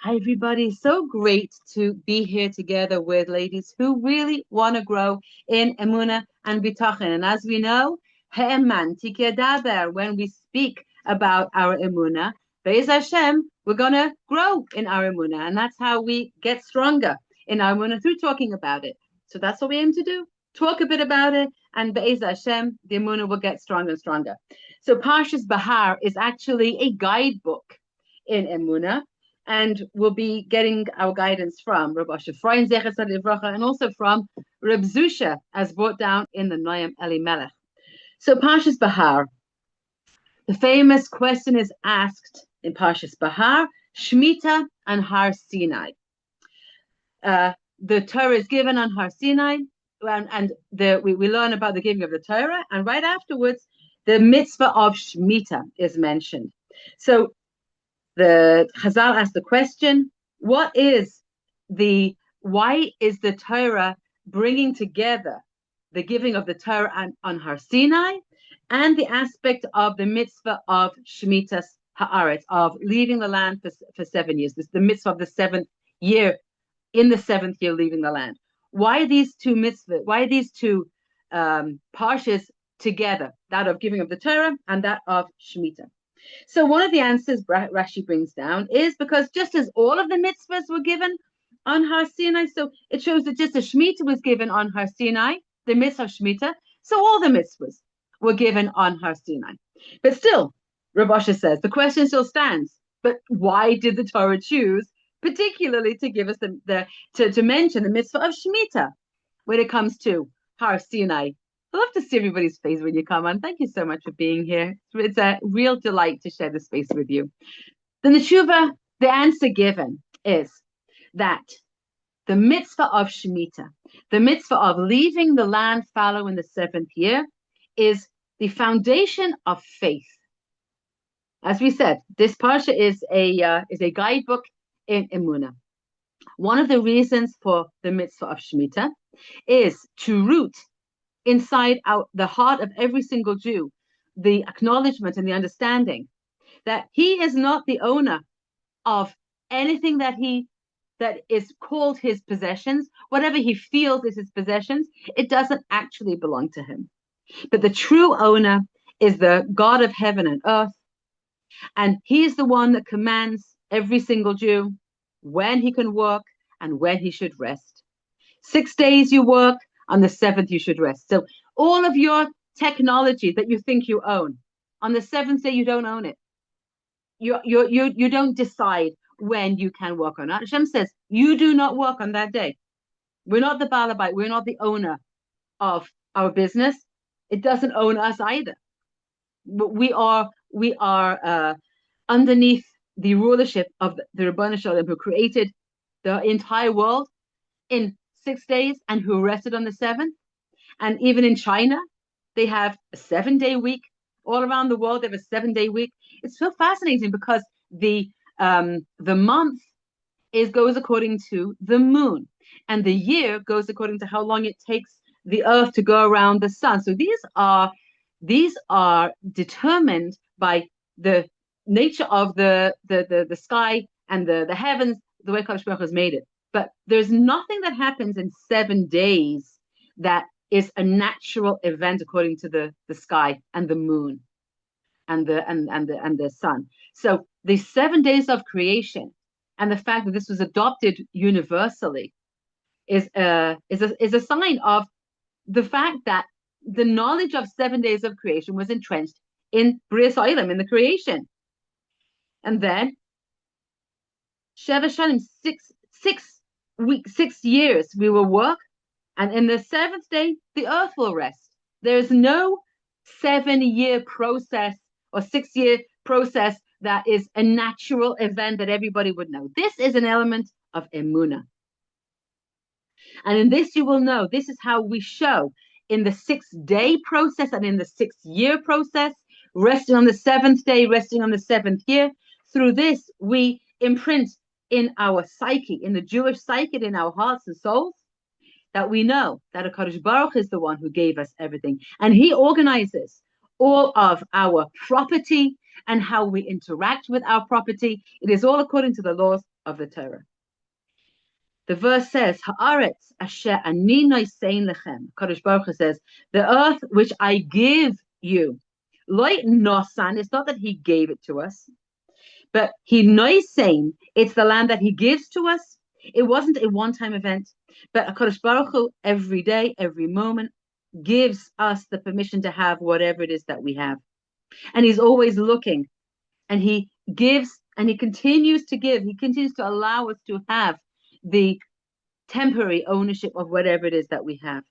Hi, everybody. So great to be here together with ladies who really want to grow in Emunah and Bitachon. And as we know, He'eman, Tikadaber, when we speak about our Emunah, Be'ez Hashem, we're going to grow in our Emunah. And that's how we get stronger in our Emunah through talking about it. So that's what we aim to do. Talk a bit about it, and Be'ez Hashem, the Emunah will get stronger and stronger. So Parshas Behar is actually a guidebook in Emunah, and we'll be getting our guidance from Rabbi Shafrain Zecher Livracha and also from Reb Zusha, as brought down in the Noam Elimelech. So Parshas Behar, the famous question is asked in Parshas Behar, Shemitah and Har Sinai. The Torah is given on Har Sinai, and we learn about the giving of the Torah, and right afterwards, the mitzvah of Shemitah is mentioned. So the Chazal asked the question, why is the Torah bringing together the giving of the Torah on Har Sinai and the aspect of the mitzvah of Shemitah Haaretz, of leaving the land for 7 years, the mitzvah of the seventh year, in the seventh year leaving the land? Why these two mitzvahs, why these two parshas together, that of giving of the Torah and that of Shemitah? So one of the answers Rashi brings down is because just as all of the mitzvahs were given on Har Sinai, so it shows that just as Shemitah was given on Har Sinai, the mitzvah of Shemitah, so all the mitzvahs were given on Har Sinai. But still, Rav Asher says, the question still stands. But why did the Torah choose particularly to give us to mention the mitzvah of Shemitah when it comes to Har Sinai? I love to see everybody's face when you come on. Thank you so much for being here. It's a real delight to share the space with you. Then the answer given is that the mitzvah of Shemitah, the mitzvah of leaving the land fallow in the seventh year, is the foundation of faith. As we said, this parsha is a guidebook in Emunah. One of the reasons for the mitzvah of Shemitah is to root inside out the heart of every single Jew the acknowledgement and the understanding that he is not the owner of anything that is called his possessions. Whatever he feels is his possessions, it doesn't actually belong to him. But the true owner is the God of heaven and earth, and he is the one that commands every single Jew when he can work and when he should rest. 6 days you work, on the seventh you should rest. So all of your technology that you think you own, on the seventh day you don't own it. You don't decide when you can work or not. Hashem says you do not work on that day. We're not the balabite. We're not the owner of our business. It doesn't own us either. But we are underneath the rulership of the Ribono Shel Olam, who created the entire world in 6 days and who rested on the seventh. And even in China, they have a 7-day week. All around the world, they have a 7-day week. It's so fascinating because the month goes according to the moon, and the year goes according to how long it takes the Earth to go around the sun. So these are determined by the nature of the sky and the heavens, the way Kadosh Baruch Hu has made it. But there's nothing that happens in 7 days that is a natural event according to the sky and the moon and the sun. So the 7 days of creation and the fact that this was adopted universally is a sign of the fact that the knowledge of 7 days of creation was entrenched in Bris Olam, in the creation. And then Sheva Shanim, 6 years we will work, and in the seventh day the earth will rest. There's no 7-year process or 6-year process that is a natural event that everybody would know. This is an element of Emunah. And in this you will know, this is how we show in the 6-day process and in the 6-year process, resting on the seventh day, resting on the seventh year. Through this, we imprint in our psyche, in the Jewish psyche, in our hearts and souls, that we know that HaKadosh Baruch is the one who gave us everything. And he organizes all of our property and how we interact with our property. It is all according to the laws of the Torah. The verse says, Haaretz asher ani nosein lechem. Kadosh Baruch Hu says, the earth which I give you. Loi nosan, it's not that he gave it to us, but he nosein, it's the land that he gives to us. It wasn't a one-time event, but Kadosh Baruch Hu, every day, every moment, gives us the permission to have whatever it is that we have. And he's always looking, and he gives, and he continues to give. He continues to allow us to have the temporary ownership of whatever it is that we have.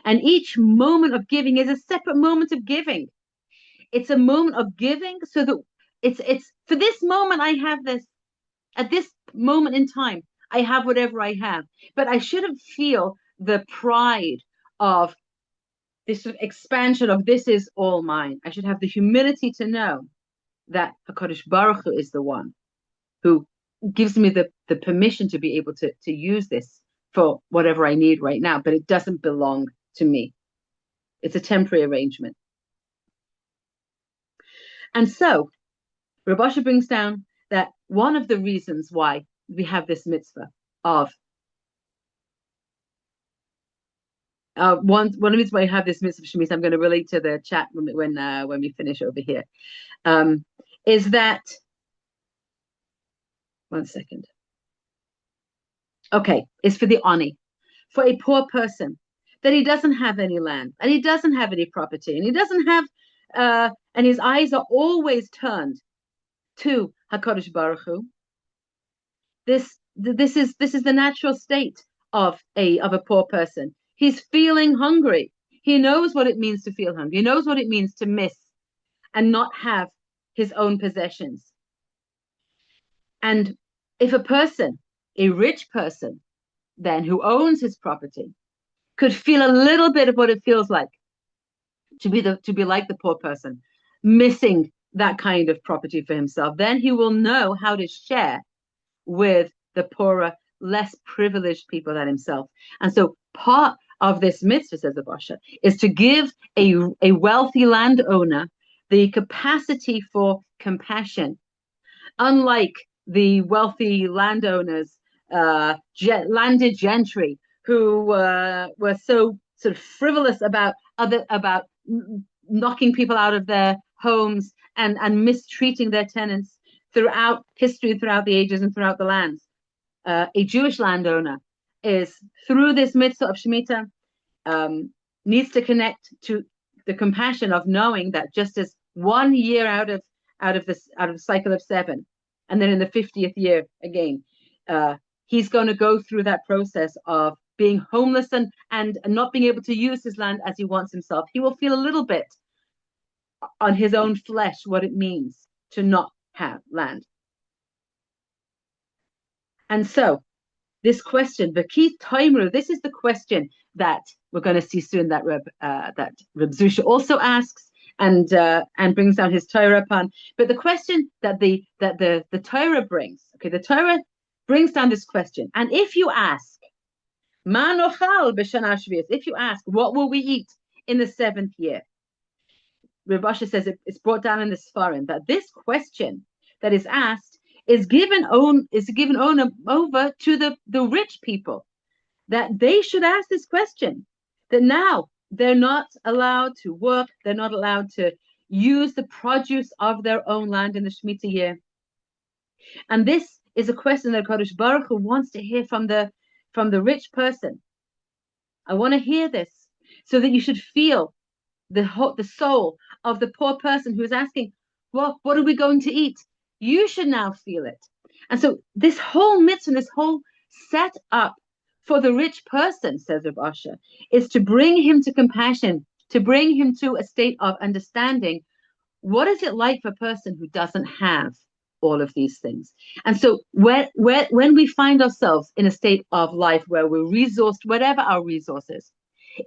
And each moment of giving is a separate moment of giving. It's a moment of giving so that it's for this moment I have this. At this moment in time, I have whatever I have. But I shouldn't feel the pride of this sort of expansion of this is all mine. I should have the humility to know that HaKadosh Baruch Hu is the one who gives me the permission to be able to use this for whatever I need right now, but it doesn't belong to me. It's a temporary arrangement. And so Rav Asher brings down that one of the reasons why we have this mitzvah of one of the reasons why I have this mitzvah Shemitah, I'm going to relate to the chat when we finish over here, is that 1 second. Okay, is for the ani, for a poor person that he doesn't have any land and he doesn't have any property and he doesn't have and his eyes are always turned to HaKadosh Baruch Hu. This is the natural state of a poor person. He's feeling hungry. He knows what it means to feel hungry. He knows what it means to miss and not have his own possessions. And if a person, a rich person, then who owns his property, could feel a little bit of what it feels like to be like the poor person, missing that kind of property for himself, then he will know how to share with the poorer, less privileged people than himself. And so part of this mitzvah, says the Basha, is to give a wealthy landowner the capacity for compassion, unlike the wealthy landowners, landed gentry, who were so sort of frivolous about knocking people out of their homes and mistreating their tenants throughout history, throughout the ages, and throughout the lands. A Jewish landowner is, through this mitzvah of Shemitah, needs to connect to the compassion of knowing that just as 1 year out of the cycle of 7, and then in the 50th year again, he's going to go through that process of being homeless and not being able to use his land as he wants himself. He will feel a little bit on his own flesh what it means to not have land. And so this question, V'ki Toimru, this is the question that we're going to see soon that Reb Zusha also asks and brings down his Torah upon. But the question that the Torah brings, okay, the Torah brings down this question. And if you ask, Ma nochal b'shana shvius, if you ask, what will we eat in the 7th year? Rav Asher says it's brought down in the Sfarim that this question that is asked is given over to the rich people, that they should ask this question, that now they're not allowed to work, they're not allowed to use the produce of their own land in the Shemitah year. And this is a question that Kadosh Baruch Hu wants to hear from the rich person. I want to hear this so that you should feel the soul of the poor person who is asking, well, what are we going to eat? You should now feel it. And so this whole mitzvah, this whole set up for the rich person, says Rav Asher, is to bring him to compassion, to bring him to a state of understanding. What is it like for a person who doesn't have all of these things? And so when we find ourselves in a state of life where we're resourced, whatever our resources,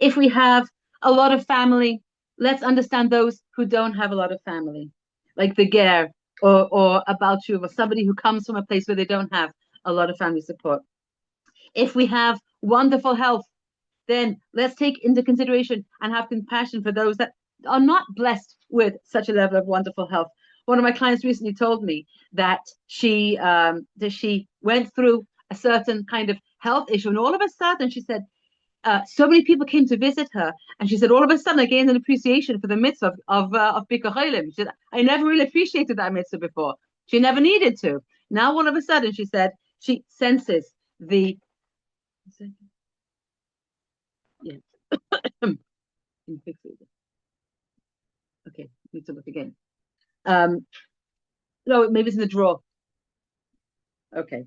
if we have a lot of family, let's understand those who don't have a lot of family, like the ger or a Baal Tshuva, or somebody who comes from a place where they don't have a lot of family support. If we have wonderful health, then let's take into consideration and have compassion for those that are not blessed with such a level of wonderful health. One of my clients recently told me that she went through a certain kind of health issue, and all of a sudden she said, so many people came to visit her, and she said, all of a sudden I gained an appreciation for the mitzvah of Bechukosai. She said, I never really appreciated that mitzvah before. She never needed to. Now all of a sudden, she said, she senses the yeah. Okay, need to look again. No, maybe it's in the drawer. Okay.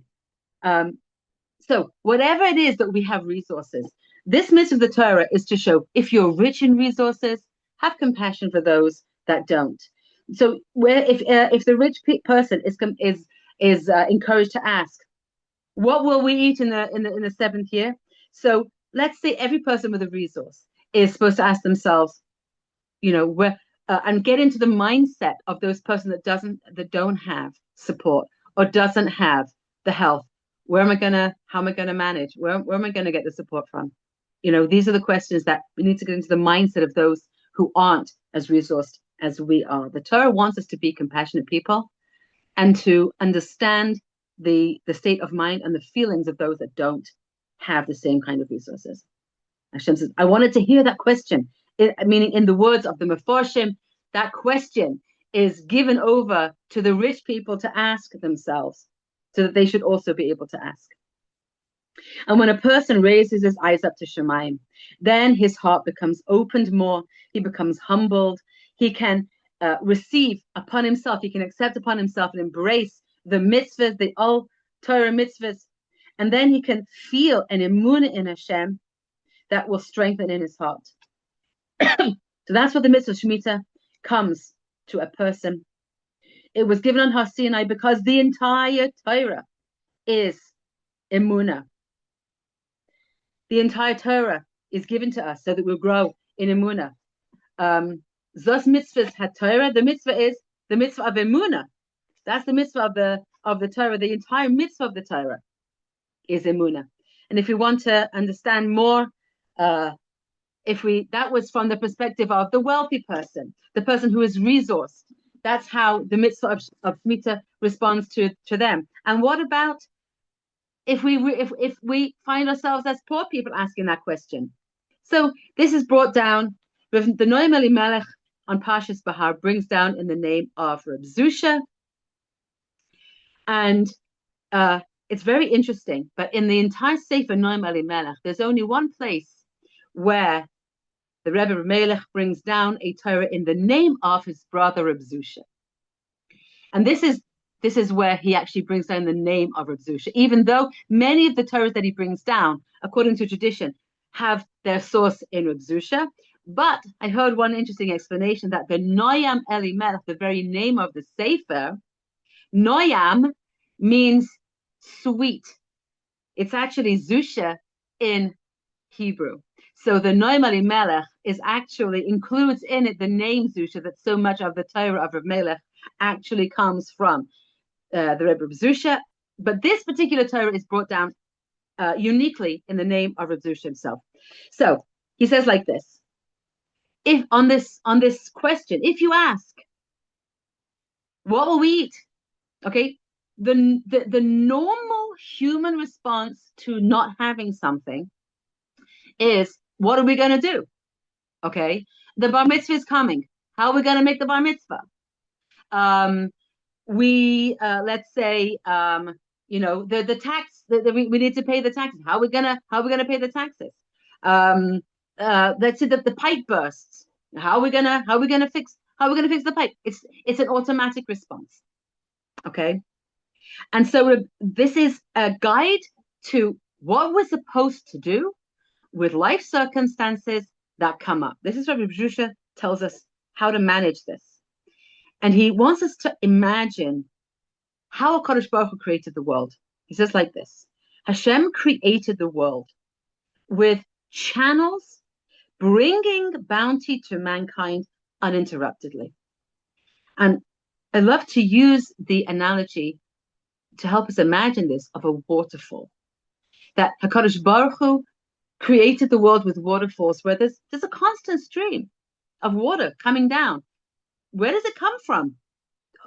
So whatever it is that we have resources, this mitzvah of the Torah is to show if you're rich in resources, have compassion for those that don't. So where if the rich person is encouraged to ask, what will we eat in the seventh year? So let's say every person with a resource is supposed to ask themselves, where and get into the mindset of those person that don't have support or doesn't have the health. How am I gonna manage? Where am I gonna get the support from? These are the questions that we need to get into the mindset of those who aren't as resourced as we are. The Torah wants us to be compassionate people and to understand the state of mind and the feelings of those that don't have the same kind of resources. Hashem says, I wanted to hear that question. Meaning in the words of the Meforshim, that question is given over to the rich people to ask themselves so that they should also be able to ask. And when a person raises his eyes up to Shemayim, then his heart becomes opened more, he becomes humbled, he can receive upon himself, he can accept upon himself and embrace the mitzvahs, the all Torah mitzvahs, and then he can feel an emunah in Hashem that will strengthen in his heart. So that's what the mitzvah Shemitah comes to a person. It was given on Har Sinai because the entire Torah is Emunah. The entire Torah is given to us so that we'll grow in Emunah. Zos mitzvahs had Torah. The mitzvah is the mitzvah of Emunah. That's the mitzvah of the Torah. The entire mitzvah of the Torah is Emunah. And if we want to understand more, that was from the perspective of the wealthy person, the person who is resourced. That's how the mitzvah of Shemitah responds to them. And what about if we find ourselves as poor people asking that question? So this is brought down with the Noam Elimelech on Parshas Behar, brings down in the name of Reb Zusha. And it's very interesting, but in the entire Sefer Noam Elimelech, there's only one place where the Rebbe Melech brings down a Torah in the name of his brother Reb Zusha. And this is where he actually brings down the name of Reb Zusha, even though many of the Torahs that he brings down, according to tradition, have their source in Reb Zusha. But I heard one interesting explanation that the Noam Elimelech, the very name of the Sefer, Noam means sweet. It's actually Zusha in Hebrew. So the Noam Elimelech includes in it the name Zusha, that so much of the Torah of Reb Melech actually comes from the Rebbe Zusha. But this particular Torah is brought down uniquely in the name of Reb Zusha himself. So he says like this: if on this question, if you ask, what will we eat? Okay, the normal human response to not having something is, what are we going to do? Okay, the bar mitzvah is coming. How are we going to make the bar mitzvah? Let's say the tax that we need to pay the taxes. How are we gonna pay the taxes? Let's say that the pipe bursts. How are we gonna fix the pipe? It's an automatic response. Okay, and so this is a guide to what we're supposed to do with life circumstances that come up. This is what Reb Zusha tells us how to manage this. And he wants us to imagine how HaKadosh Baruch Hu created the world. He says like this: Hashem created the world with channels bringing bounty to mankind uninterruptedly. And I love to use the analogy to help us imagine this of a waterfall. That HaKadosh Baruch Hu created the world with waterfalls where there's a constant stream of water coming down. Where does it come from?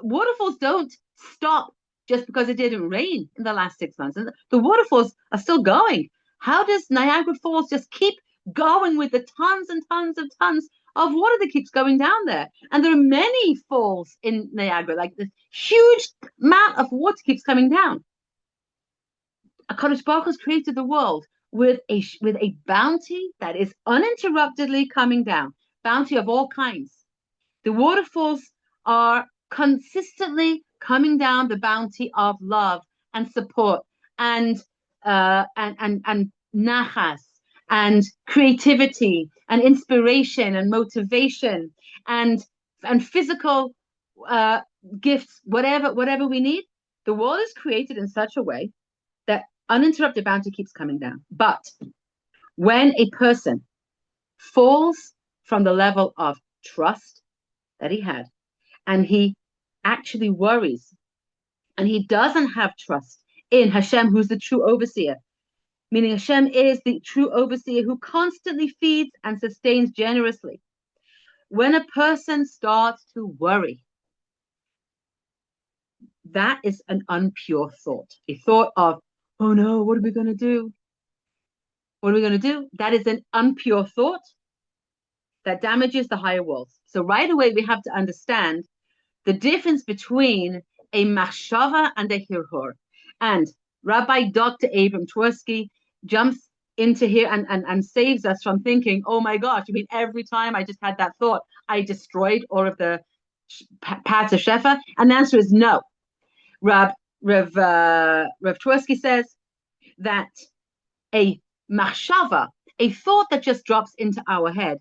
waterfalls don't stop just because it didn't rain in the last 6 months. And the waterfalls are still going. How does Niagara Falls just keep going with the tons and tons and tons of water that keeps going down there? And there are many falls in Niagara, like this huge amount of water keeps coming down. HaKadosh Baruch has created the world with a bounty that is uninterruptedly coming down, bounty of all kinds. The waterfalls are consistently coming down the bounty of love and support and nachas and creativity and inspiration and motivation and physical gifts, whatever we need. The world is created in such a way that uninterrupted bounty keeps coming down. But when a person falls from the level of trust that he had, and he actually worries, and he doesn't have trust in Hashem, who's the true overseer, meaning Hashem is the true overseer who constantly feeds and sustains generously. When a person starts to worry, that is an unpure thought, a thought of, oh no, what are we going to do? What are we going to do? That is an unpure thought that damages the higher worlds. So right away, we have to understand the difference between a machshava and a hirhur. And Rabbi Dr. Abram Twersky jumps into here and saves us from thinking, oh my gosh, I mean, every time I just had that thought, I destroyed all of the paths of Shefa. And the answer is no. Rav Twersky says that a machshava, a thought that just drops into our head,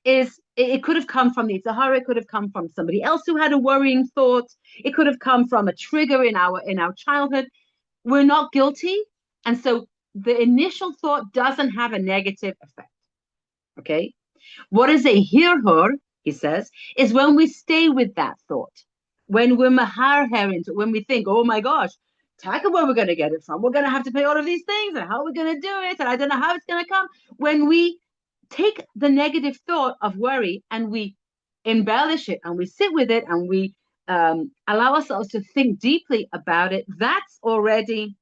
it could have come from the Sahara, it could have come from somebody else who had a worrying thought, it could have come from a trigger in our childhood. We're not guilty, and so the initial thought doesn't have a negative effect. Okay, what is a hirhur, he says, is when we stay with that thought, when we're maharher into, when we think, oh my gosh, talk about where we're going to get it from. We're going to have to pay all of these things, and how are we going to do it, and I don't know how it's going to come. When we take the negative thought of worry and we embellish it and we sit with it and we allow ourselves to think deeply about it, that's already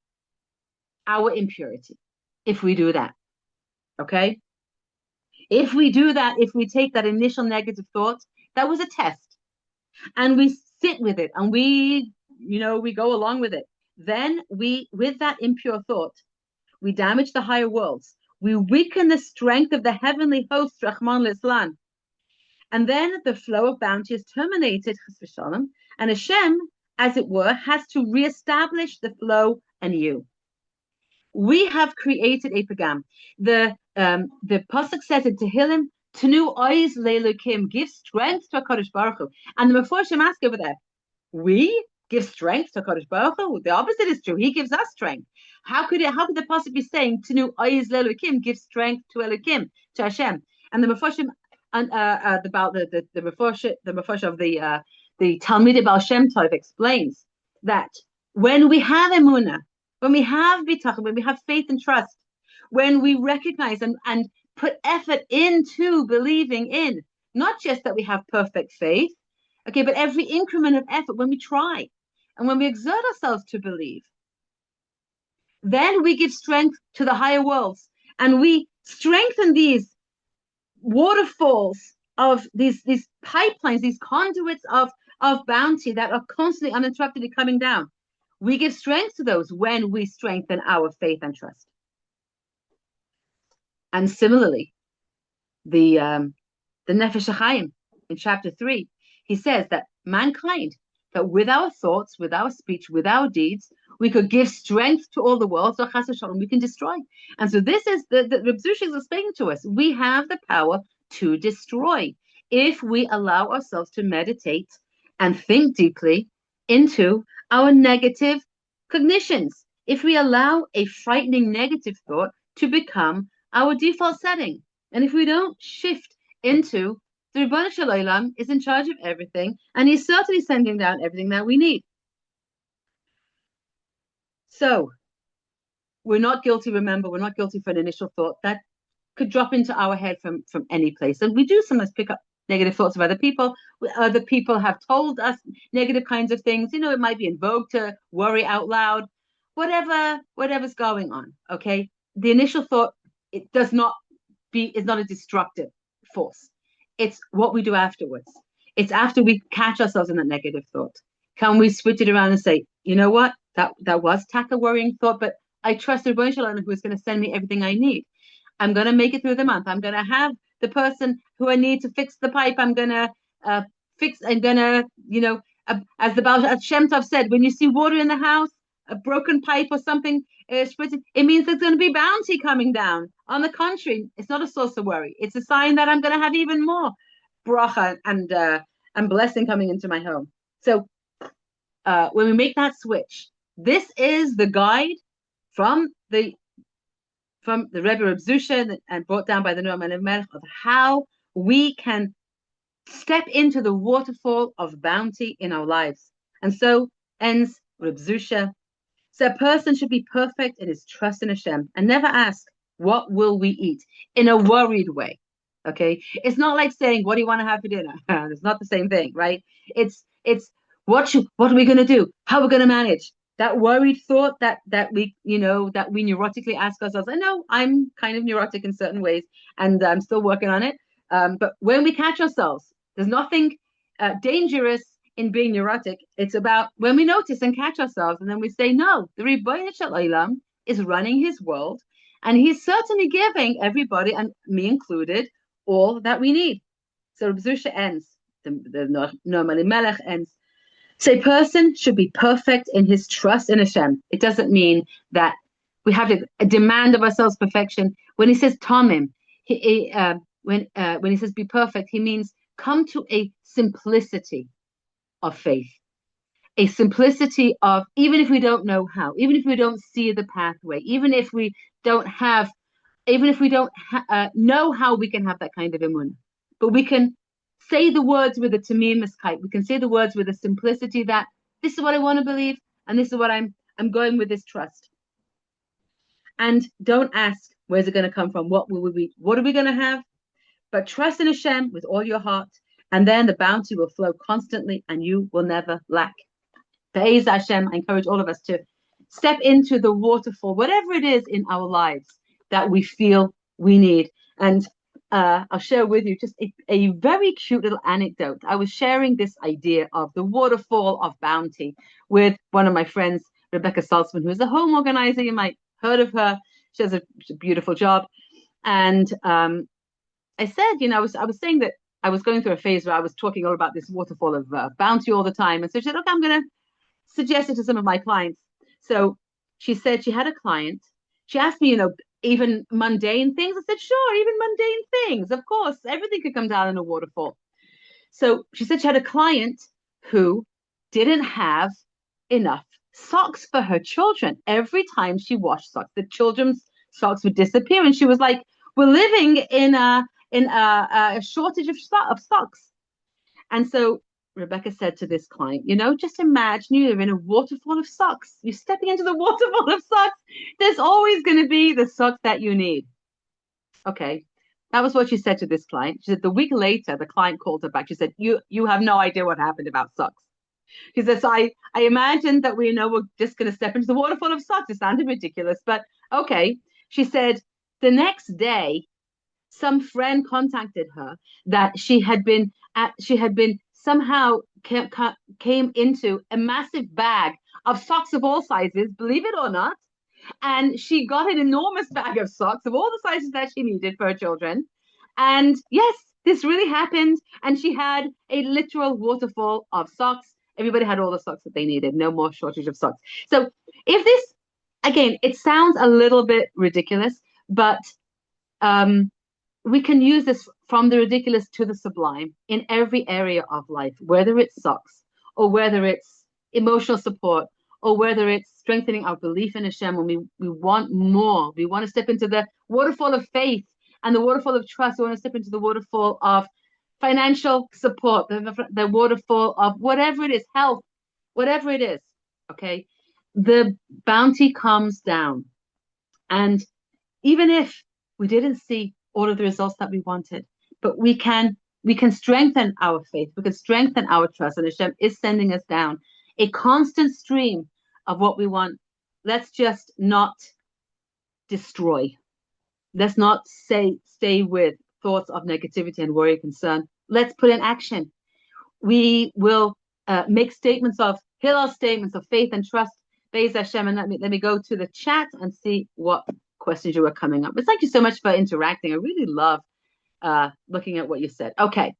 our impurity. If we do that, okay? If we do that, if we take that initial negative thought, that was a test, and we sit with it and we go along with it, then with that impure thought, we damage the higher worlds. We weaken the strength of the heavenly host, Rahman Lislan. And then the flow of bounty is terminated, and Hashem, as it were, has to reestablish the flow anew. We have created a pagam. The pasuk says in Tehillim, Tenu ois leilukim, give strength to HaKadosh Baruch Hu. And the Meforshim ask over there, we give strength to HaKadosh Baruch Hu? The opposite is true. He gives us strength. How could the pasuk be saying Tenu ois leilukim, give strength to Elokim, to Hashem? And the Meforshim about the Meforsh of the Talmidei Baal Shem Tov explains that when we have Emunah, when we have bitachon, when we have faith and trust, when we recognize and put effort into believing in, not just that we have perfect faith, okay, but every increment of effort when we try and when we exert ourselves to believe, then we give strength to the higher worlds and we strengthen these waterfalls of these pipelines, these conduits of bounty that are constantly uninterruptedly coming down. We give strength to those when we strengthen our faith and trust. And similarly, the Nefesh HaChaim in chapter 3, he says that mankind, that with our thoughts, with our speech, with our deeds, we could give strength to all the world, so chas v'shalom, we can destroy. And so this is the Reb Zusha is explaining to us. We have the power to destroy if we allow ourselves to meditate and think deeply into our negative cognitions. If we allow a frightening negative thought to become our default setting, and if we don't shift into the Ribono Shel Olam is in charge of everything, and he's certainly sending down everything that we need. So we're not guilty, remember, we're not guilty for an initial thought that could drop into our head from any place. And we do sometimes pick up negative thoughts of other people. Other people have told us negative kinds of things. It might be in vogue to worry out loud, whatever's going on. Okay. The initial thought, it does not is not a destructive force. It's what we do afterwards. It's after we catch ourselves in that negative thought. Can we switch it around and say, you know what? That was a worrying thought, but I trust the Rebbeinu Shalom who is going to send me everything I need. I'm going to make it through the month. I'm going to have the person who I need to fix the pipe. I'm going to as the Baal Shem Tov said, when you see water in the house, a broken pipe or something, it means there's going to be bounty coming down. On the contrary, it's not a source of worry. It's a sign that I'm going to have even more bracha and blessing coming into my home. So when we make that switch, this is the guide from the Rebbe Reb Zusha and brought down by the Noam Melech of how we can step into the waterfall of bounty in our lives. And so ends Reb Zusha. So a person should be perfect in his trust in Hashem and never ask, what will we eat? In a worried way. Okay. It's not like saying, what do you want to have for dinner? It's not the same thing, right? It's what are we going to do? How are we going to manage? That worried thought that we neurotically ask ourselves. I know I'm kind of neurotic in certain ways, and I'm still working on it. But when we catch ourselves, there's nothing dangerous in being neurotic. It's about when we notice and catch ourselves, and then we say, no, the Rebbeinu Shalom is running his world, and he's certainly giving everybody, and me included, all that we need. So Zusha ends, the Noam Melech ends. So a person should be perfect in his trust in Hashem. It doesn't mean that we have a demand of ourselves perfection. When he says tamim, when he says be perfect, he means come to a simplicity of faith, a simplicity of, even if we don't know how, even if we don't see the pathway, even if we don't know how we can have that kind of emunah, but we can say the words with a tamimiskite. We can say the words with a simplicity that this is what I want to believe, and this is what I'm going with this trust. And don't ask, where's it going to come from? What are we going to have? But trust in Hashem with all your heart, and then the bounty will flow constantly, and you will never lack. Be'ez Hashem, I encourage all of us to step into the waterfall, whatever it is in our lives that we feel we need. And I'll share with you just a very cute little anecdote. I was sharing this idea of the waterfall of bounty with one of my friends, Rebecca Saltzman, who is a home organizer. You might heard of her. She does a beautiful job. And I said, I was saying that I was going through a phase where I was talking all about this waterfall of bounty all the time. And so she said, okay, I'm going to suggest it to some of my clients. So she said she had a client. She asked me, even mundane things. I said, sure, even mundane things. Of course, everything could come down in a waterfall. So she said she had a client who didn't have enough socks for her children. Every time she washed socks, the children's socks would disappear. And she was like, we're living in a shortage of socks. And so Rebecca said to this client, just imagine you're in a waterfall of socks. You're stepping into the waterfall of socks. There's always going to be the socks that you need. Okay. That was what she said to this client. She said the week later, the client called her back. She said, you have no idea what happened about socks. She said, so I imagined that we're just going to step into the waterfall of socks. It sounded ridiculous, but okay. She said the next day, some friend contacted her that she had been somehow came into a massive bag of socks of all sizes, believe it or not. And she got an enormous bag of socks of all the sizes that she needed for her children. And yes, this really happened. And she had a literal waterfall of socks. Everybody had all the socks that they needed. No more shortage of socks. So if this, again, it sounds a little bit ridiculous, but we can use this from the ridiculous to the sublime in every area of life, whether it's socks or whether it's emotional support or whether it's strengthening our belief in Hashem when we want more. We want to step into the waterfall of faith and the waterfall of trust. We want to step into the waterfall of financial support, the waterfall of whatever it is, health, whatever it is, okay? The bounty comes down. And even if we didn't see all of the results that we wanted, but we can we can strengthen our faith, we can strengthen our trust, and Hashem is sending us down a constant stream of what we want. Let's just not destroy. Let's not stay with thoughts of negativity and worry and concern. Let's put in action. We will make statements of Hillel statements of faith and trust. Be'ez Hashem, and let me go to the chat and see what questions you were coming up. But thank you so much for interacting. I really love looking at what you said. Okay.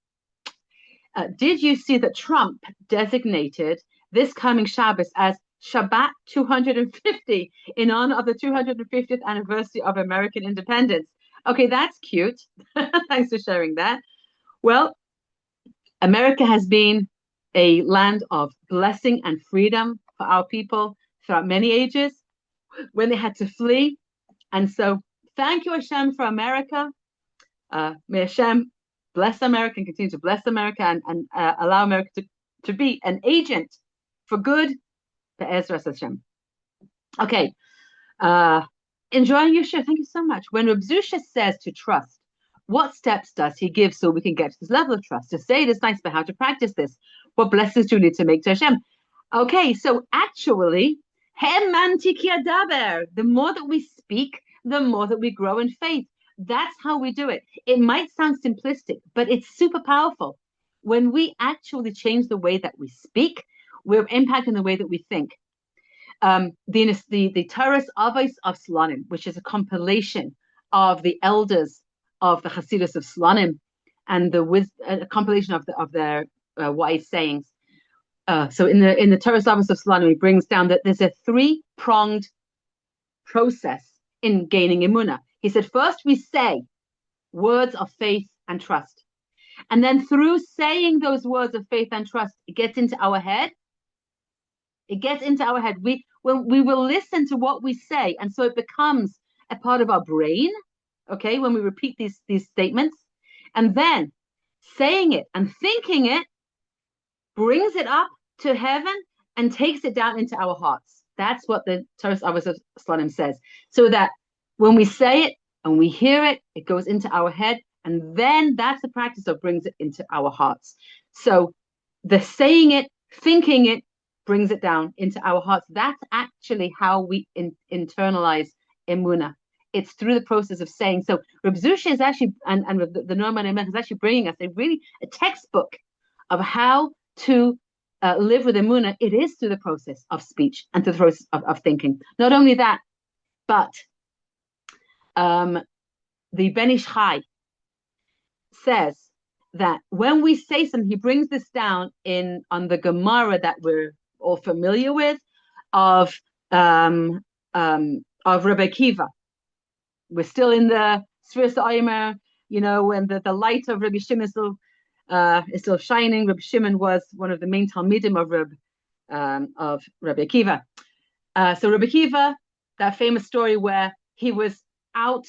Did you see that Trump designated this coming Shabbos as Shabbat 250 in honor of the 250th anniversary of American independence? Okay, that's cute. Thanks for sharing that. Well, America has been a land of blessing and freedom for our people throughout many ages when they had to flee. And so thank you, Hashem, for America. May Hashem bless America and continue to bless America and allow America to be an agent for good. Be'ezras Hashem. Okay. Enjoying your show. Thank you so much. When Reb Zusha says to trust, what steps does he give so we can get to this level of trust? To say it is nice, but how to practice this? What blessings do we need to make to Hashem? Okay, so actually, the more that we speak, the more that we grow in faith. That's how we do it. It might sound simplistic, but it's super powerful. When we actually change the way that we speak, we're impacting the way that we think. The Torah's Avos of Slonim, which is a compilation of the elders of the Hasidus of Slonim, and a compilation of their wise sayings. So in the Torah's Avos of Slonim, he brings down that there's a three-pronged process in gaining Emunah. He said, first we say words of faith and trust. And then through saying those words of faith and trust, it gets into our head. It gets into our head. We will listen to what we say. And so it becomes a part of our brain, okay, when we repeat these statements. And then saying it and thinking it brings it up to heaven and takes it down into our hearts. That's what the Torah's Avos of Slonim says. So that when we say it and we hear it, it goes into our head, and then that's the practice of brings it into our hearts. So the saying it, thinking it, brings it down into our hearts. That's actually how we internalize Emunah. It's through the process of saying. So Reb Zusha is actually, and the Norman is actually bringing us a textbook of how to live with Emunah. It is through the process of speech and through the process of thinking. Not only that, but the Ben Ish Chai says that when we say something, he brings this down on the Gemara that we're all familiar with of Rabbi Akiva. We're still in the Sfiras Omer, when the light of Rabbi Shimon is still shining. Rabbi Shimon was one of the main Talmidim of Rabbi Akiva. So Rabbi Akiva, that famous story where he was out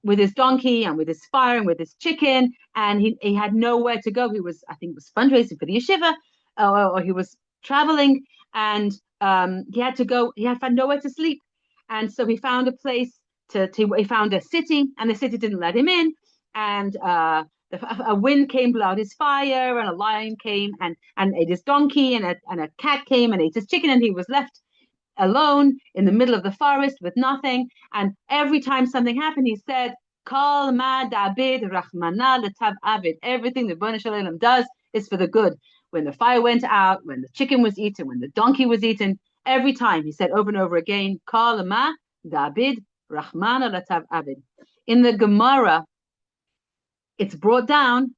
with his donkey and with his fire and with his chicken, and he had nowhere to go. I think it was fundraising for the yeshiva, or he was traveling, and he had to go. He had nowhere to sleep, and so he found a place he found a city, and the city didn't let him in, and a wind came, blew out his fire, and a lion came and ate his donkey, and a cat came and ate his chicken, and he was left alone in the middle of the forest with nothing. And every time something happened, he said, Kol ma dabid rachmana letav avid. Everything the Rebbeinu Shalom does is for the good. When the fire went out, when the chicken was eaten, when the donkey was eaten, every time he said over and over again, Kol ma dabid rachmana letav avid. In the Gemara, it's brought down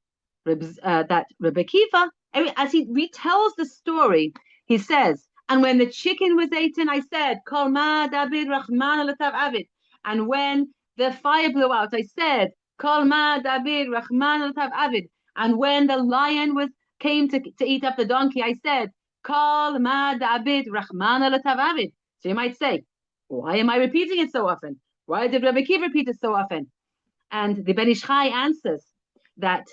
that Rebbe Akiva, as he retells the story, he says, and when the chicken was eaten, I said, Kol ma dabid rachmana letav avid. And when the fire blew out, I said, Kol ma dabid rachmana letav avid. And when the lion came to eat up the donkey, I said, Kol ma dabid rachmana letav avid. So you might say, why am I repeating it so often? Why did Rebbe Akiva repeat it so often? And the Ben Ish Chai answers that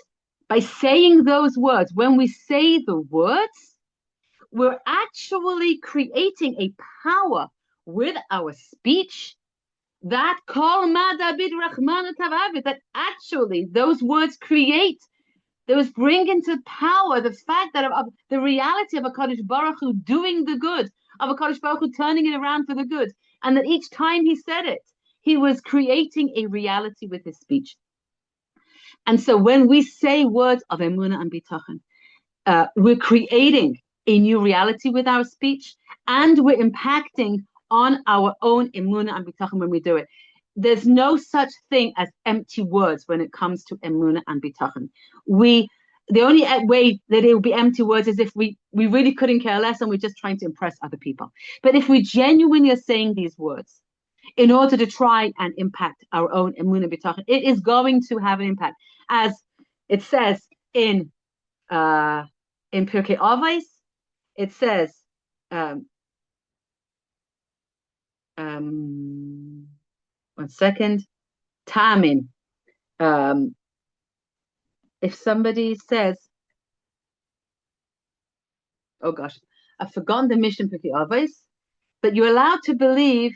by saying those words, when we say the words, we're actually creating a power with our speech that Kol ma dabid rachmana letav avid, that actually those words create There was bringing to power the fact that of the reality of a Kadosh Baruch Hu doing the good, of a Kadosh Baruch Hu turning it around for the good, and that each time he said it, he was creating a reality with his speech. And so when we say words of Emunah and Bitachon, we're creating a new reality with our speech, and we're impacting on our own Emunah and Bitachon when we do it. There's no such thing as empty words when it comes to Emunah and Bitachon. The only way that it will be empty words is if we really couldn't care less and we're just trying to impress other people. But if we genuinely are saying these words in order to try and impact our own Emunah Bitachon, it is going to have an impact. As it says in Pirkei Avos, it says, one second, Tamin. If somebody says, oh gosh, I've forgotten the mission Pirkei Avos, but you're allowed to believe.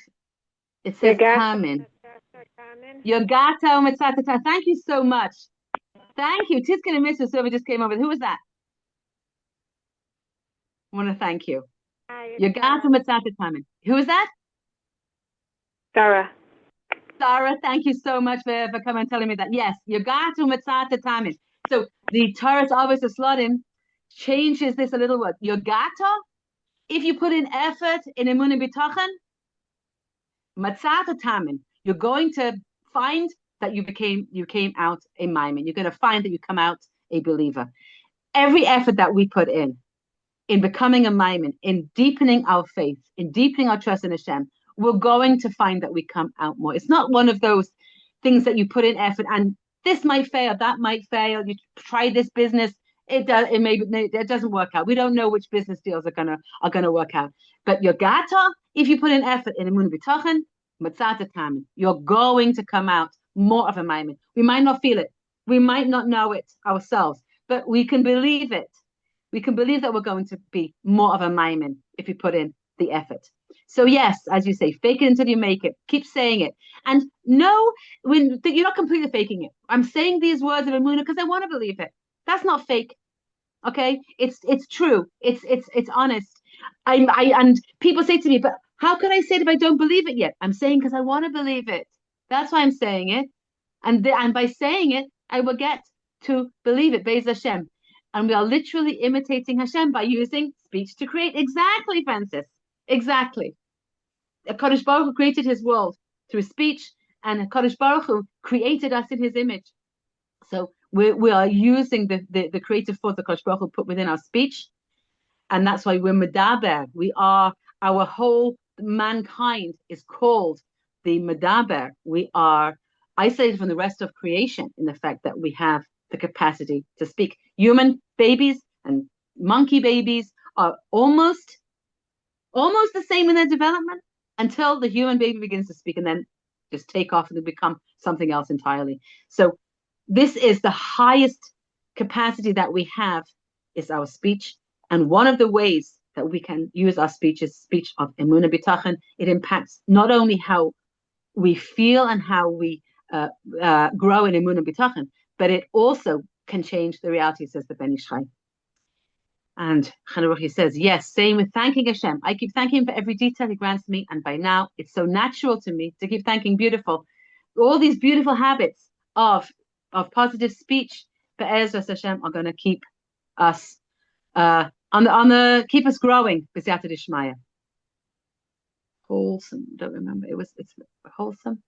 It says Tamin. Yogato Mitzatata. Thank you so much. Thank you. Tiskin and Mrs. Silver just came over. Who was that? I want to thank you. Yogato Mitzatata Tamin. Who is that? Sarah. Sarah, thank you so much for coming and telling me that. Yes, Yogato Mitzatata Tamin. So the Torah's Avos Slodim changes this a little word. Yogato, if you put in effort in Emunah Bitachon, Matzata Tamin, you're going to find that you came out a Maimon. You're going to find that you come out a believer. Every effort that we put in becoming a Maimon, in deepening our faith, in deepening our trust in Hashem, we're going to find that we come out more. It's not one of those things that you put in effort and this might fail, that might fail. You try this business, it doesn't work out. We don't know which business deals are gonna work out. But your gata, if you put in effort in Emunah Bitachon, Matzata Tamin, you're going to come out more of a Maimon. We might not feel it, we might not know it ourselves, but we can believe it. We can believe that we're going to be more of a Maimon if we put in the effort. So yes, as you say, fake it until you make it. Keep saying it. And no, you're not completely faking it. I'm saying these words of Emunah because I want to believe it. That's not fake. Okay? It's true. It's honest. And people say to me, but how can I say it if I don't believe it yet? I'm saying because I want to believe it. That's why I'm saying it. And by saying it, I will get to believe it, Be'ez Hashem. And we are literally imitating Hashem by using speech to create. Exactly, Francis. Exactly. Kadosh Baruch Hu created his world through speech, and Kadosh Baruch Hu created us in his image. So we are using the creative force that Kadosh Baruch Hu put within our speech, and that's why we're medaber. We are, our whole mankind is called the medaber. We are isolated from the rest of creation in the fact that we have the capacity to speak. Human babies and monkey babies are almost the same in their development until the human baby begins to speak and then just take off and they become something else entirely. So this is the highest capacity that we have is our speech. And one of the ways that we can use our speech is speech of Emunah Bitachon. It impacts not only how we feel and how we grow in Emunah Bitachon, but it also can change the reality, says the Ben Ish Chai. And Chanuch says, yes, same with thanking Hashem. I keep thanking him for every detail he grants me, and by now it's so natural to me to keep thanking beautiful. All these beautiful habits of positive speech for Ezra Hashem are going to keep us keep us growing. B'siyata d'shmaya. Wholesome. Don't remember. It's wholesome.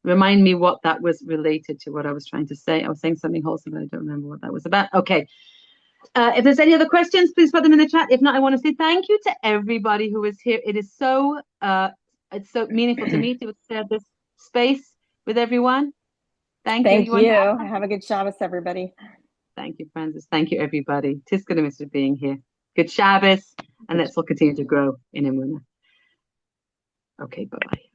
Remind me what that was related to. What I was trying to say. I was saying something wholesome, but I don't remember what that was about. Okay. If there's any other questions, please put them in the chat. If not, I want to say thank you to everybody who is here. It is so it's so meaningful to me to share this space with everyone. Thank you. Have a good Shabbos, everybody. Thank you, Francis. Thank you, everybody. Tiskin and Mr. being here. Good Shabbos, and let's all continue to grow in Emunah. Okay, bye-bye.